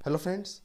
Hello friends,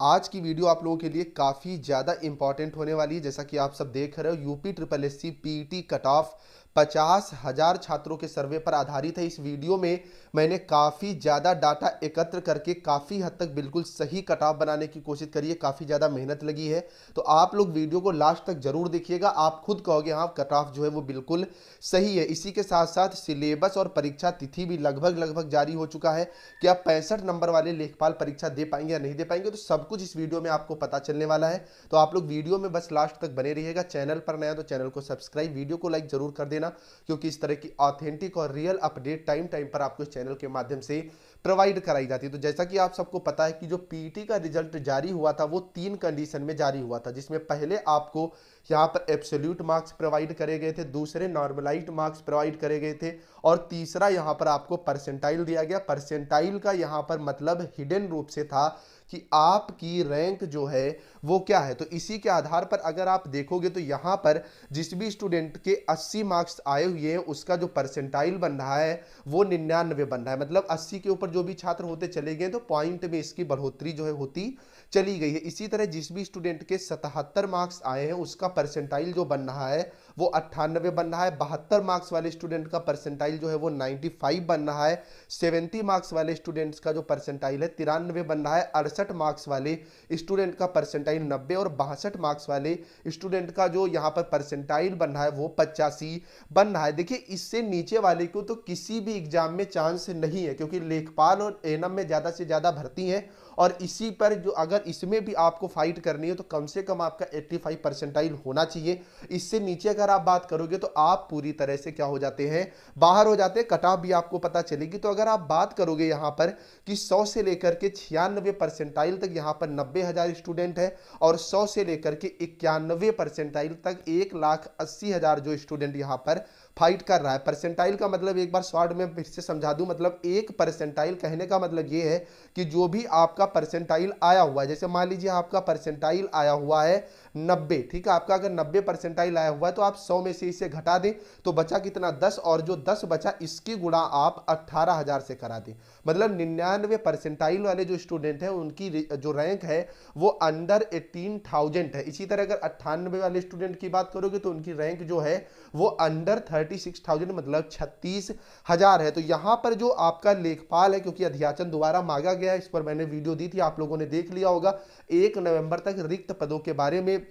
आज की video आप लोगों के लिए काफ़ी ज़्यादा इंपॉर्टेंट होने वाली है। जैसा कि आप सब देख रहे हो, UP triple S C PET cut off 50,000 छात्रों के सर्वे पर आधारित है। इस वीडियो में मैंने काफ़ी ज़्यादा डाटा एकत्र करके काफ़ी हद तक बिल्कुल सही कट ऑफ बनाने की कोशिश करी है। काफ़ी ज़्यादा मेहनत लगी है, तो आप लोग वीडियो को लास्ट तक जरूर देखिएगा। आप खुद कहोगे हाँ, कट ऑफ जो है वो बिल्कुल सही है। इसी के साथ साथ सिलेबस और परीक्षा तिथि भी लगभग जारी हो चुका है कि आप 65 नंबर वाले लेखपाल परीक्षा दे पाएंगे या नहीं दे पाएंगे, तो सब कुछ इस वीडियो में आपको पता चलने वाला है। तो आप लोग वीडियो में बस लास्ट तक बने रहिएगा। चैनल पर नया तो चैनल को सब्सक्राइब, वीडियो को लाइक जरूर कर देना, क्योंकि इस तरह की ऑथेंटिक और रियल अपडेट टाइम टाइम पर आपको इस चैनल के माध्यम से प्रोवाइड कराई जाती है। तो जैसा कि आप सबको पता है कि जो पीटी का रिजल्ट जारी हुआ था वो 3 कंडीशन में जारी हुआ था, जिसमें पहले आपको यहाँ पर एब्सोल्यूट मार्क्स प्रोवाइड करे गए थे, दूसरे नॉर्मलाइज्ड मार्क्स प्रोवाइड करे गए थे, और तीसरा यहाँ पर आपको परसेंटाइल दिया गया। परसेंटाइल का यहाँ पर मतलब हिडन रूप से था कि आपकी रैंक जो है वो क्या है। तो इसी के आधार पर अगर आप देखोगे तो यहाँ पर जिस भी स्टूडेंट के 80 मार्क्स आए हुए हैं उसका जो परसेंटाइल बन रहा है वो 99 बन रहा है। मतलब 80 के ऊपर जो भी छात्र होते चले गए तो पॉइंट में इसकी बढ़ोतरी जो है होती चली गई है। इसी तरह जिस भी स्टूडेंट के 77 मार्क्स आए हैं उसका परसेंटाइल जो बन रहा है वो 98 बन रहा है। 72 मार्क्स वाले स्टूडेंट का परसेंटाइल जो है वो 95 बन रहा है। 70 मार्क्स वाले स्टूडेंट्स का जो परसेंटाइल है 93 बन रहा है। 68 मार्क्स वाले स्टूडेंट का परसेंटाइल 90 और 62 मार्क्स वाले स्टूडेंट का जो यहाँ पर परसेंटाइल बन रहा है वो 85 बन रहा है। देखिए, इससे नीचे वाले को तो किसी भी एग्जाम में चांस नहीं है, क्योंकि लेखपाल और एएनएम में ज़्यादा से ज़्यादा भर्ती है, और इसी पर जो अगर इसमें भी आपको फाइट करनी है तो कम से कम आपका 85 परसेंटाइल होना चाहिए। इससे नीचे अगर आप बात करोगे तो आप पूरी तरह से क्या हो जाते हैं, बाहर हो जाते हैं। कट ऑफ भी आपको पता चलेगी। तो अगर आप बात करोगे यहाँ पर कि 100 से लेकर के 96 परसेंटाइल तक यहाँ पर 90,000 स्टूडेंट है, और 100 से लेकर के 91 परसेंटाइल तक 1,80,000 जो स्टूडेंट यहाँ पर फाइट कर रहा है। परसेंटाइल का मतलब एक बार शॉर्ट में फिर से समझा दूं, मतलब एक परसेंटाइल कहने का मतलब ये है कि जो भी आपका परसेंटाइल आया हुआ है, जैसे मान लीजिए आपका परसेंटाइल आया हुआ है 90, ठीक है, आपका अगर 90 परसेंटाइल आया हुआ है तो आप 100 में से इसे घटा दें तो बचा कितना, 10, और जो 10 बचा इसकी गुणा आप 18,000 से करा दें। मतलब 99 परसेंटाइल वाले जो स्टूडेंट हैं उनकी जो रैंक है वो अंडर 18,000 है। इसी तरह अगर 98 वाले स्टूडेंट की बात करोगे तो उनकी रैंक जो है वो अंडर 36,000 मतलब 36,000 है। तो यहां पर जो आपका लेखपाल है, क्योंकि अध्याचन दोबारा मांगा गया है, इस पर मैंने वीडियो दी थी, आप लोगों ने देख लिया होगा। 1 नवंबर तक रिक्त पदों के बारे में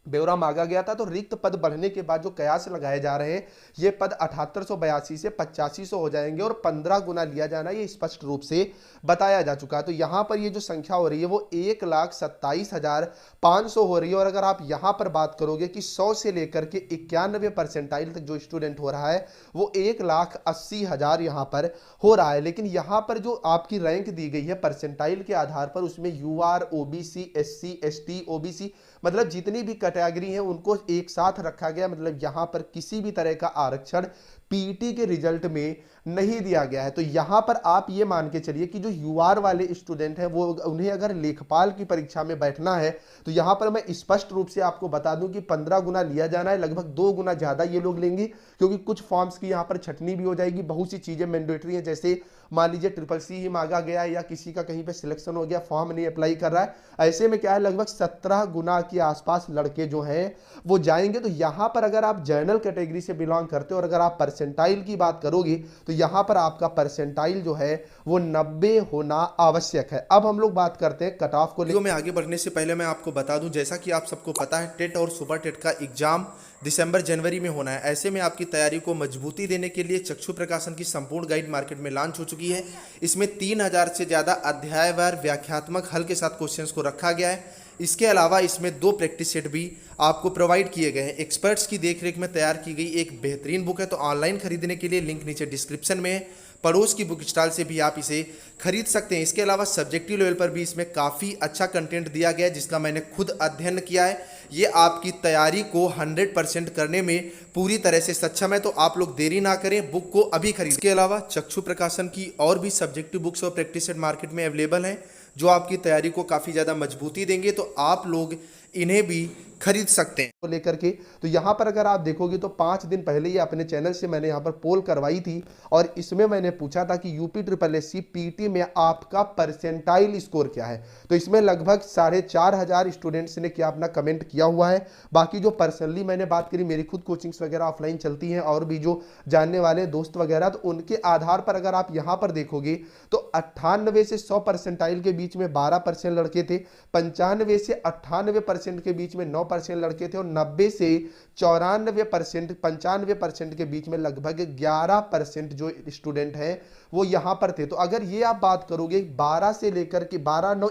ब्यौरा मांगा गया था। तो रिक्त पद बढ़ने के बाद जो कयास लगाए जा रहे हैं ये पद 7882 से 8500 हो जाएंगे, और 15 गुना लिया जाना ये स्पष्ट रूप से बताया जा चुका है। तो यहां पर ये जो संख्या हो रही है वो 1,27,500 हो रही है। और अगर आप यहां पर बात करोगे कि 100 से लेकर के 91 परसेंटाइल तक जो स्टूडेंट हो रहा है वो 1,80,000 यहां पर हो रहा है। लेकिन यहां पर जो आपकी रैंक दी गई है परसेंटाइल के आधार पर, उसमें UR, OBC, SC, ST, OBC मतलब जितनी भी कैटेगरी है उनको एक साथ रखा गया। मतलब यहां पर किसी भी तरह का आरक्षण पीईटी के रिजल्ट में नहीं दिया गया है। तो यहां पर आप ये मान के चलिए कि जो यूआर वाले स्टूडेंट हैं वो, उन्हें अगर लेखपाल की परीक्षा में बैठना है तो यहां पर मैं स्पष्ट रूप से आपको बता दूं कि 15 गुना लिया जाना है, लगभग 2 गुना ज्यादा ये लोग लेंगे, क्योंकि कुछ फॉर्म्स की यहां पर छटनी भी हो जाएगी। बहुत सी चीजें मैंडेटरी है, जैसे मान लीजिए ट्रिपल सी ही मांगा गया है या किसी का कहीं पे सिलेक्शन हो गया, फॉर्म नहीं अप्लाई कर रहा है, ऐसे में क्या है लगभग 17 गुना के आसपास लड़के जो हैं वो जाएंगे। तो यहां पर अगर आप जनरल कैटेगरी से बिलोंग करते हो और अगर आप परसेंटाइल की बात करोगे तो यहां पर आपका परसेंटाइल जो है वो 90 होना आवश्यक है। अब हम लोग बात करते हैं कट ऑफ को। वीडियो में आगे बढ़ने से पहले मैं आपको बता दूं, जैसा कि आप सबको पता है टेट और सुपर टेट का एग्जाम दिसंबर जनवरी में होना है। ऐसे में आपकी तैयारी को मजबूती देने के लिए चक्षु प्रकाशन की संपूर्ण गाइड मार्केट में लॉन्च हो चुकी है। इसमें 3,000 से ज़्यादा अध्यायवार व्याख्यात्मक हल के साथ क्वेश्चंस को रखा गया है। इसके अलावा इसमें 2 प्रैक्टिस सेट भी आपको प्रोवाइड किए गए हैं। एक्सपर्ट्स की देखरेख में तैयार की गई एक बेहतरीन बुक है। तो ऑनलाइन खरीदने के लिए लिंक नीचे डिस्क्रिप्शन में है। पड़ोस की बुक स्टॉल से भी आप इसे खरीद सकते हैं। इसके अलावा सब्जेक्टिव लेवल पर भी इसमें काफ़ी अच्छा कंटेंट दिया गया है, जिसका मैंने खुद अध्ययन किया है। ये आपकी तैयारी को 100% करने में पूरी तरह से सक्षम है। तो आप लोग देरी ना करें, बुक को अभी खरीदें। इसके अलावा चक्षु प्रकाशन की और भी सब्जेक्टिव बुक्स और प्रैक्टिस सेट मार्केट में अवेलेबल हैं, जो आपकी तैयारी को काफ़ी ज़्यादा मजबूती देंगे। तो आप लोग इन्हें भी खरीद सकते हैं को लेकर के। तो यहाँ पर अगर आप देखोगे तो 5 दिन पहले ही अपने चैनल से मैंने यहाँ पर पोल करवाई थी और इसमें मैंने पूछा था कि UP triple S C PET में आपका परसेंटाइल स्कोर क्या है। तो इसमें लगभग 4,500 स्टूडेंट्स ने क्या अपना कमेंट किया हुआ है। बाकी जो पर्सनली मैंने बात करी, मेरी खुद कोचिंग्स वगैरह ऑफलाइन चलती हैं और भी जो जानने वाले दोस्त वगैरह, तो उनके आधार पर अगर आप यहाँ पर देखोगे तो 98 से 100 परसेंटाइल के बीच में 12% लड़के थे, 95 से 98% के बीच में 9% लड़के थे और 90 से 94% 95% के बीच में लगभग 11% जो स्टूडेंट हैं वो यहां पर थे। तो अगर ये आप बात करोगे 12 से लेकर के 12 9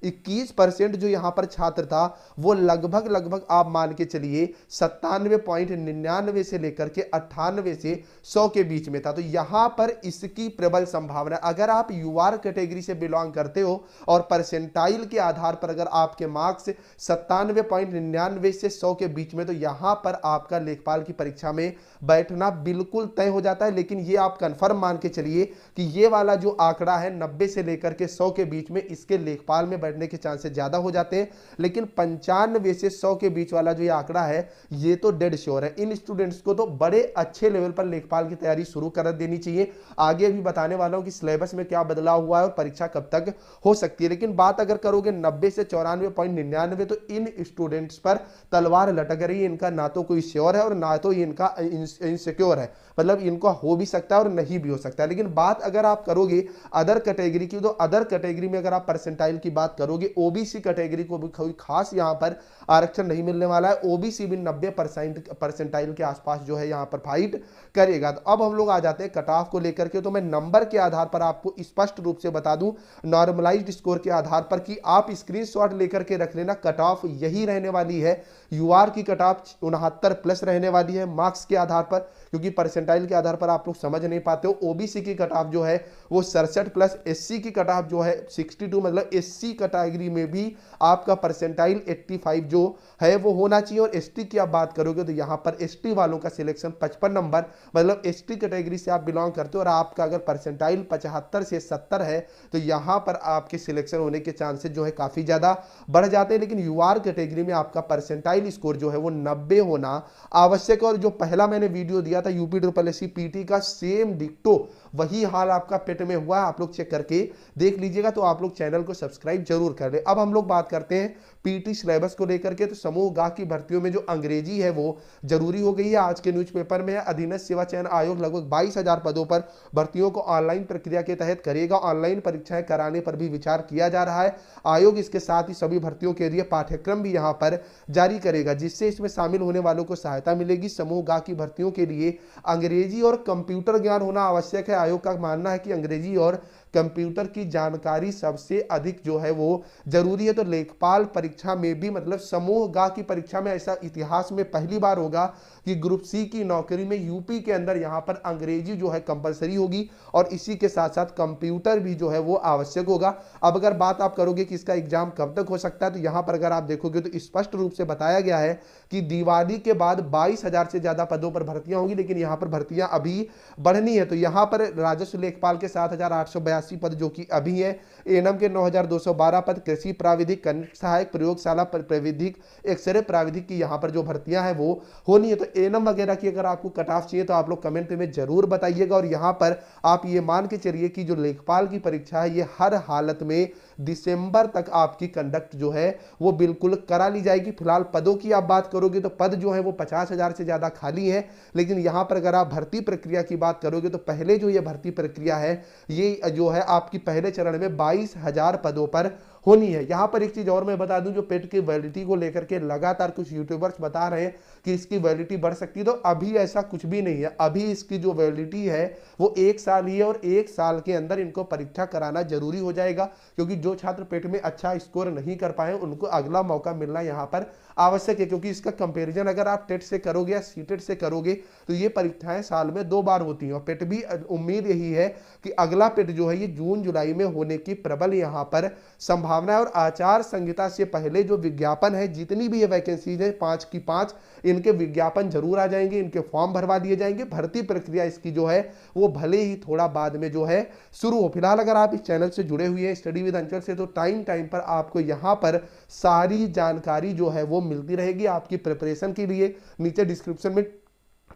21% जो यहां पर छात्र था वो लगभग आप मान के चलिए 97.99 से लेकर के 98 से 100 के बीच में था। तो यहां पर इसकी प्रबल संभावना, अगर आप यूआर कैटेगरी से बिलोंग करते हो और परसेंटाइल के आधार पर अगर आपके मार्क्स 97.99 से 100 के बीच में, तो यहां पर आपका लेखपाल की परीक्षा में बैठना बिल्कुल तय हो जाता है। लेकिन ये आप कंफर्म मान के चलिए कि ये वाला जो आंकड़ा है 90 से लेकर के 100 के बीच में, इसके लेखपाल में बैठने के चांसेस ज्यादा हो जाते हैं। लेकिन 95 से 100 के बीच वाला जो ये आंकड़ा है ये तो डेड श्योर है। इन स्टूडेंट्स को तो बड़े अच्छे लेवल पर लेखपाल की तैयारी शुरू कर देनी चाहिए। आगे भी बताने वाला हूं कि सिलेबस में क्या बदलाव हुआ है और परीक्षा कब तक हो सकती है। लेकिन बात अगर करोगे 90 से 94.99, तो इन स्टूडेंट्स पर तलवार लटक रही है। इनका ना तो कोई श्योर है और ना तो इनका इनसिक्योर है, मतलब इनको हो भी सकता है और नहीं भी हो सकता है। लेकिन बात अगर आप करोगे अदर कैटेगरी की, तो अदर कैटेगरी में अगर आप परसेंटाइल की बात करोगे, ओबीसी कैटेगरी को भी कोई खास यहां पर आरक्षण नहीं मिलने वाला है। ओबीसी भी 90% परसेंटाइल के आसपास जो है यहां पर फाइट करेगा। तो अब हम लोग आ जाते हैं कट ऑफ को लेकर के। तो मैं नंबर के आधार पर आपको स्पष्ट रूप से बता दूं, नॉर्मलाइज्ड स्कोर के आधार पर, कि आप स्क्रीनशॉट लेकर के रख लेना, कट ऑफ यही रहने वाली है। यूआर की कट ऑफ 69+ रहने वाली है मार्क्स के आधार पर, क्योंकि परसेंटाइल के आधार पर आप लोग समझ नहीं पाते हो। ओबीसी की कट ऑफ जो है वो 67+, एससी की कट ऑफ जो है 62, मतलब एससी कैटेगरी में भी आपका परसेंटाइल 85 जो है वो होना चाहिए। और एसटी की आप बात करोगे तो यहां पर एसटी वालों का सिलेक्शन 55 नंबर, मतलब एसटी कैटेगरी से आप बिलोंग करते हो और आपका अगर परसेंटाइल 75 से 70 है तो यहां पर आपके सिलेक्शन होने के चांसेस जो है काफी ज्यादा बढ़ जाते हैं। लेकिन यूआर कैटेगरी में आपका परसेंटाइल स्कोर जो है वो 90 होना आवश्यक है। और जो पहला मैंने वीडियो दिया था UP triple S C PET का, सेम डिक्टो वही हाल आपका पेट में हुआ है। आप लोग चेक करके देख लीजिएगा। तो आप लोग चैनल को सब्सक्राइब जरूर कर ले। अब हम लोग बात करते हैं पीटी सिलेबस को लेकर के। तो समूह गा की भर्तियों में जो अंग्रेजी है वो जरूरी हो गई है। आज के न्यूज़पेपर में है, अधीनस्थ सेवा चयन आयोग लगभग 22,000 पदों पर भर्तियों को ऑनलाइन प्रक्रिया के तहत करेगा। ऑनलाइन परीक्षाएं कराने पर भी विचार किया जा रहा है। आयोग इसके साथ ही सभी भर्तियों के लिए पाठ्यक्रम भी यहां पर जारी करेगा, जिससे इसमें शामिल होने वालों को सहायता मिलेगी। समूह गा की भर्तियों के लिए अंग्रेजी और कंप्यूटर ज्ञान होना आवश्यक है। आयोग का मानना है कि अंग्रेजी और कंप्यूटर की जानकारी सबसे अधिक जो है वो जरूरी है। तो लेखपाल परीक्षा में भी, मतलब समूह गा की परीक्षा में ऐसा इतिहास में पहली बार होगा कि ग्रुप सी की नौकरी में यूपी के अंदर यहां पर अंग्रेजी जो है कंपलसरी होगी और इसी के साथ साथ कंप्यूटर भी जो है वो आवश्यक होगा। अब अगर बात आप करोगे कि इसका एग्जाम कब तक हो सकता है, तो यहां पर अगर आप देखोगे तो स्पष्ट रूप से बताया गया है कि दिवाली के बाद 22,000 से ज्यादा पदों पर भर्तियां होंगी। लेकिन यहां पर भर्तियां अभी बढ़नी है। तो यहां पर राजस्व लेखपाल के 7,882 पद जो कि अभी है, एएनएम के 9,212 पद, कृषि प्राविधिक, कनिष्ठ सहायक, प्रयोगशाला प्राविधिक, एक्सरे प्राविधिक की यहां पर जो भर्तियां हैं वो होनी है। तो एएनएम वगैरह की अगर आपको कट ऑफ चाहिए तो आप लोग कमेंट में जरूर बताइएगा। और यहां पर आप ये मान के चलिए कि जो लेखपाल की परीक्षा है ये हर हालत में दिसंबर तक आपकी कंडक्ट जो है वो बिल्कुल करा ली जाएगी। फिलहाल पदों की आप बात करोगे तो पद जो है वो 50,000 से ज्यादा खाली है। लेकिन यहां पर अगर आप भर्ती प्रक्रिया की बात करोगे तो पहले जो ये भर्ती प्रक्रिया है ये जो है आपकी पहले चरण में 22,000 पदों पर होनी है। यहां पर एक चीज और मैं बता दूं, जो पेट की वैलिडिटी को लेकर के लगातार कुछ यूट्यूबर्स बता रहे हैं कि इसकी वैलिडिटी बढ़ सकती है, तो अभी ऐसा कुछ भी नहीं है। अभी इसकी जो वैलिडिटी है वो 1 साल ही है और 1 साल के अंदर इनको परीक्षा कराना जरूरी हो जाएगा। क्योंकि जो छात्र पेट में अच्छा स्कोर नहीं कर पाए उनको अगला मौका मिलना यहाँ पर आवश्यक है। क्योंकि इसका कंपेरिजन अगर आप टेट से करोगे या सीटेट से करोगे तो ये परीक्षाएं साल में 2 बार होती हैं। और पेट भी उम्मीद यही है कि अगला पेट जो है ये जून जुलाई में होने की प्रबल यहाँ पर संभावना है। और आचार संहिता से पहले जो विज्ञापन है, जितनी भी ये वैकेंसीज है 5 की 5, इनके विज्ञापन जरूर आ जाएंगे, इनके फॉर्म भरवा दिए जाएंगे। भर्ती प्रक्रिया इसकी जो है वो भले ही थोड़ा बाद में जो है शुरू हो। फिलहाल अगर आप इस चैनल से जुड़े हुए हैं स्टडी विद अंचल से, तो टाइम टाइम पर आपको यहाँ पर सारी जानकारी जो है वो मिलती रहेगी आपकी प्रिपरेशन के लिए। नीचे डिस्क्रिप्शन में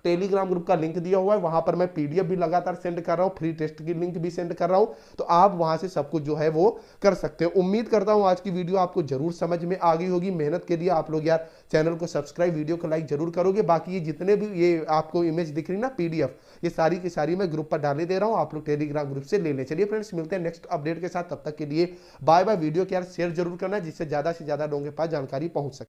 टेलीग्राम ग्रुप का लिंक दिया हुआ है, वहां पर मैं पीडीएफ भी लगातार सेंड कर रहा हूं, फ्री टेस्ट की लिंक भी सेंड कर रहा हूं, तो आप वहां से सब कुछ जो है वो कर सकते हो। उम्मीद करता हूं आज की वीडियो आपको जरूर समझ में आ गई होगी। मेहनत के लिए आप लोग यार चैनल को सब्सक्राइब, वीडियो को लाइक जरूर करोगे। बाकी ये जितने भी ये आपको इमेज दिख रही ना पीडीएफ, ये सारी की सारी मैं ग्रुप पर डाले दे रहा हूं, आप लोग टेलीग्राम ग्रुप से ले लें। चलिए फ्रेंड्स, मिलते हैं नेक्स्ट अपडेट के साथ, तब तक के लिए बाय बाय। वीडियो को यार शेयर जरूर करना जिससे ज्यादा से ज्यादा लोगों के पास जानकारी पहुंच सके।